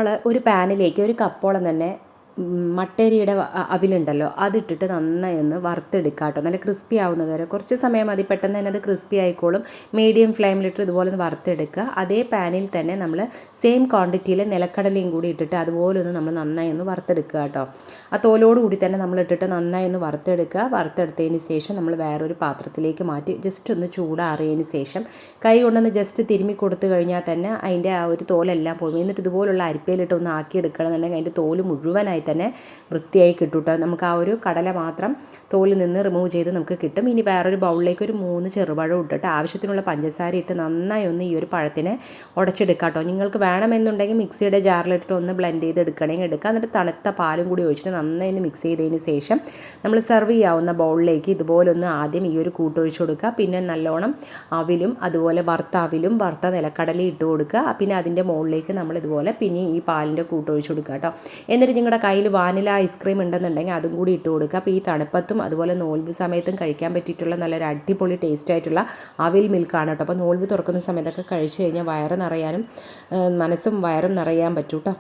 ഒരു പാനിലേക്ക് ഒരു കപ്പോളം തന്നെ മട്ടരിയുടെ അവിലുണ്ടല്ലോ അതിട്ടിട്ട് നന്നായി ഒന്ന് വറുത്തെടുക്കുക കേട്ടോ. നല്ല ക്രിസ്പി ആവുന്നത് വരെ കുറച്ച് സമയം മതി, പെട്ടെന്ന് തന്നെ അത് ക്രിസ്പി ആയിക്കോളും. മീഡിയം ഫ്ലെയിമിലിട്ട് ഇതുപോലെ ഒന്ന് വറുത്തെടുക്കുക. അതേ പാനിൽ തന്നെ നമ്മൾ സെയിം ക്വാണ്ടിറ്റിയിൽ നിലക്കടലയും കൂടി ഇട്ടിട്ട് അതുപോലെ ഒന്ന് നമ്മൾ നന്നായി ഒന്ന് വറുത്തെടുക്കുക കേട്ടോ. ആ തോലോട് കൂടി തന്നെ നമ്മൾ ഇട്ടിട്ട് നന്നായി ഒന്ന് വറുത്തെടുക്കുക. വറുത്തെടുത്തതിന് ശേഷം നമ്മൾ വേറൊരു പാത്രത്തിലേക്ക് മാറ്റി ജസ്റ്റ് ഒന്ന് ചൂടാറിയതിന് ശേഷം കൈ കൊണ്ടൊന്ന് ജസ്റ്റ് തിരുമ്മി കൊടുത്തു കഴിഞ്ഞാൽ തന്നെ അതിൻ്റെ ആ ഒരു തോലെല്ലാം പോകും. എന്നിട്ട് ഇതുപോലുള്ള അരിപ്പയിലിട്ട് ഒന്ന് ആക്കിയെടുക്കണമെന്നുണ്ടെങ്കിൽ അതിൻ്റെ തോല് മുഴുവനായി തന്നെ വൃത്തിയായി കിട്ടും കേട്ടോ. നമുക്ക് ആ ഒരു കടല മാത്രം തോലിൽ നിന്ന് റിമൂവ് ചെയ്ത് നമുക്ക് കിട്ടും. ഇനി വേറൊരു ബൗളിലേക്ക് ഒരു 3 ചെറുപഴം ഇട്ടിട്ട് ആവശ്യത്തിനുള്ള പഞ്ചസാര ഇട്ട് നന്നായി ഒന്ന് ഈ ഒരു പഴത്തിനെ ഉടച്ചെടുക്കാം കേട്ടോ. നിങ്ങൾക്ക് വേണമെന്നുണ്ടെങ്കിൽ മിക്സിയുടെ ജാറിലിട്ടിട്ട് ഒന്ന് ബ്ലെൻഡ് ചെയ്ത് എടുക്കണമെങ്കിൽ എടുക്കുക. എന്നിട്ട് തണുത്ത പാലും കൂടി ഒഴിച്ചിട്ട് നന്നായി ഒന്ന് മിക്സ് ചെയ്തതിന് ശേഷം നമ്മൾ സെർവ് ചെയ്യാവുന്ന ബൗളിലേക്ക് ഇതുപോലെ ഒന്ന് ആദ്യം ഈ ഒരു കൂട്ടൊഴിച്ച് കൊടുക്കുക. പിന്നെ നല്ലോണം അവിലും അതുപോലെ വറുത്ത അവിലും വറുത്ത നിലക്കടലയും ഇട്ട് കൊടുക്കുക. പിന്നെ അതിൻ്റെ മുകളിലേക്ക് നമ്മൾ ഇതുപോലെ പിന്നെ ഈ പാലിൻ്റെ കൂട്ടൊഴിച്ച് കൊടുക്കുക കേട്ടോ. എന്നിട്ട് നിങ്ങളുടെ കയ്യിൽ വാനില ഐസ്ക്രീം ഉണ്ടെന്നുണ്ടെങ്കിൽ അതും കൂടി ഇട്ട് കൊടുക്കുക. അപ്പോൾ ഈ തണുപ്പത്തും അതുപോലെ നോൽമ്പ് സമയത്തും കഴിക്കാൻ പറ്റിയിട്ടുള്ള നല്ലൊരു അടിപൊളി ടേസ്റ്റ് ആയിട്ടുള്ള അവിൽ മിൽക്കാണ് കേട്ടോ. അപ്പോൾ നോൽമ്പ് തുറക്കുന്ന സമയത്തൊക്കെ കഴിച്ച് കഴിഞ്ഞാൽ വയറ് നിറയാനും മനസ്സും വയറും നിറയാൻ പറ്റും കേട്ടോ.